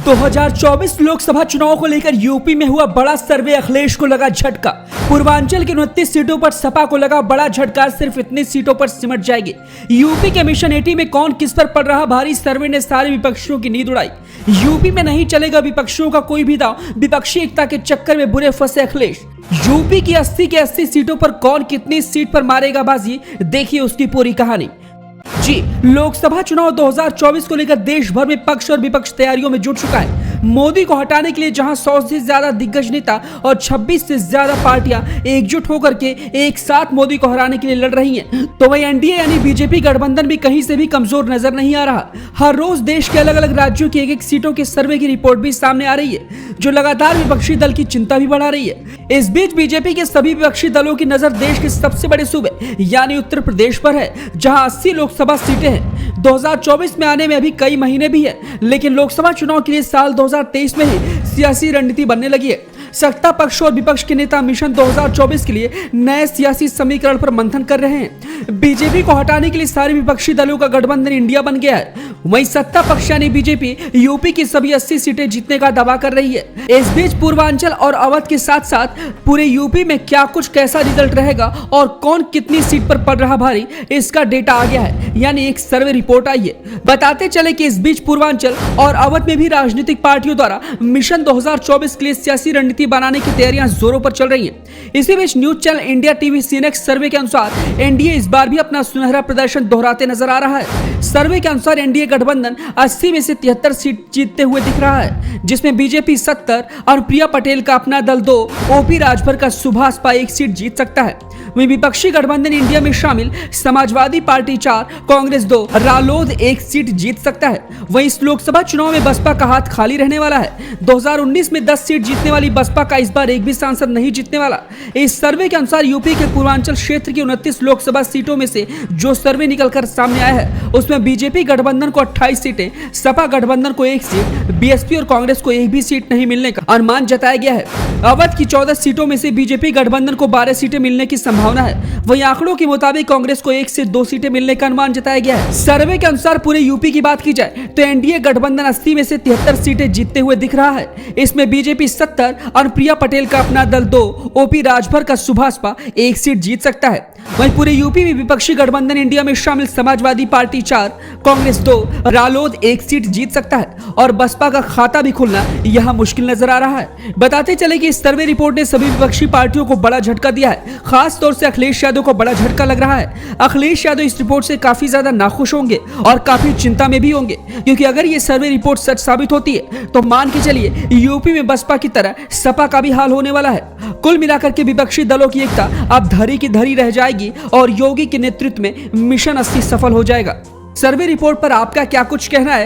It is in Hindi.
2024 लोकसभा चुनाव को लेकर यूपी में हुआ बड़ा सर्वे, अखिलेश को लगा झटका। पूर्वांचल की 29 सीटों पर सपा को लगा बड़ा झटका, सिर्फ इतनी सीटों पर सिमट जाएगी। यूपी के मिशन 80 में कौन किस पर पड़ रहा भारी, सर्वे ने सारे विपक्षियों की नींद उड़ाई। यूपी में नहीं चलेगा विपक्षियों का कोई भी दांव, विपक्षी एकता के चक्कर में बुरे फंसे अखिलेश। यूपी की 80 के 80 सीटों पर कौन कितनी सीट पर मारेगा बाजी, देखिए उसकी पूरी कहानी। जी, लोकसभा चुनाव 2024 को लेकर देश भर में पक्ष और विपक्ष तैयारियों में जुट चुका है। मोदी को हटाने के लिए जहां 100 से ज्यादा दिग्गज नेता और 26 से ज्यादा पार्टियां एकजुट होकर के एक साथ मोदी को हराने के लिए लड़ रही हैं, तो वही एनडीए यानी बीजेपी गठबंधन भी कहीं से भी कमजोर नजर नहीं आ रहा। हर रोज देश के अलग अलग राज्यों की एक सीटों के सर्वे की रिपोर्ट भी सामने आ रही है, जो लगातार विपक्षी दल की चिंता भी बढ़ा रही है। इस बीच बीजेपी के सभी विपक्षी दलों की नजर देश के सबसे बड़े सूबे यानी उत्तर प्रदेश पर है, जहां 80 लोकसभा सीटें हैं। 2024 में आने में अभी कई महीने भी है, लेकिन लोकसभा चुनाव के लिए साल 2023 में ही सियासी रणनीति बनने लगी है। सत्ता पक्ष और विपक्ष के नेता मिशन 2024 के लिए नए सियासी समीकरण पर मंथन कर रहे हैं। बीजेपी को हटाने के लिए सारे विपक्षी दलों का गठबंधन इंडिया बन गया है। वहीं सत्ता पक्ष यानी बीजेपी यूपी की सभी 80 सीटें जीतने का दावा कर रही है। इस बीच पूर्वांचल और अवध के साथ साथ पूरे यूपी में क्या कुछ कैसा रिजल्ट रहेगा और कौन कितनी सीट पर पड़ रहा भारी, इसका डेटा आ गया है, यानी एक सर्वे रिपोर्ट आई है। बताते चले कि इस बीच पूर्वांचल और अवध में भी राजनीतिक पार्टियों द्वारा मिशन 2024 के लिए सियासी रणनीति बनाने की तैयारियां जोरों पर चल रही हैं। इसी बीच न्यूज चैनल इंडिया टीवी सीनेक्स सर्वे के अनुसार एनडीए इस बार भी अपना सुनहरा प्रदर्शन दोहराते नजर आ रहा है। सर्वे के अनुसार एनडीए गठबंधन 80 में से 73 सीट जीतते हुए दिख रहा है, जिसमें बीजेपी 70 और प्रिया पटेल का अपना दल 2, ओपी राजभर का सुभाषपा 1 सीट जीत सकता है। वहीं विपक्षी गठबंधन इंडिया में शामिल समाजवादी पार्टी 4, कांग्रेस 2, रालोद 1 सीट जीत सकता है। वहीं इस लोकसभा चुनाव में बसपा का हाथ खाली रहने वाला है। 2019 में 10 सीट जीतने वाली बसपा का इस बार एक भी सांसद नहीं जीतने वाला। इस सर्वे के अनुसार यूपी के पूर्वांचल क्षेत्र की 29 लोकसभा सीटों में से जो सर्वे निकलकर सामने आया है, उसमें बीजेपी गठबंधन को 28 सीटें, सपा गठबंधन को 1 सीट, बीएसपी और कांग्रेस को एक भी सीट नहीं मिलने का अनुमान जताया गया है। अवध की 14 सीटों में से बीजेपी गठबंधन को 12 सीटें मिलने की संभावना है। वहीं आंकड़ों के मुताबिक कांग्रेस को 1 से 2 सीटें मिलने का अनुमान जताया गया है। सर्वे के अनुसार पूरे यूपी की बात की जाए तो एनडीए गठबंधन 80 में से 73 सीटें जीतते हुए दिख रहा है। इसमें बीजेपी 70 और प्रिया पटेल का अपना दल 2, ओपी राजभर का सुभाषपा 1 सीट जीत सकता है। वहीं पूरे यूपी में विपक्षी गठबंधन इंडिया में शामिल समाजवादी पार्टी 4, कांग्रेस 2, रालोद 1 सीट जीत सकता है और बसपा का खाता भी खुलना यहां मुश्किल नजर आ रहा है। बताते चले कि इस सर्वे रिपोर्ट ने सभी विपक्षी पार्टियों को बड़ा झटका दिया है। खास तौर से अखिलेश यादव को बड़ा झटका लग रहा है। अखिलेश यादव इस रिपोर्ट से काफी ज्यादा नाखुश होंगे और काफी चिंता में भी होंगे, क्योंकि अगर ये सर्वे रिपोर्ट सच साबित होती है तो मान के चलिए यूपी में बसपा की तरह सपा का भी हाल होने वाला है। कुल मिलाकर के विपक्षी दलों की एकता अब धरी की धरी रह जाएगी और योगी के नेतृत्व में मिशन 80 सफल हो जाएगा। सर्वे रिपोर्ट पर आपका क्या कुछ कहना है?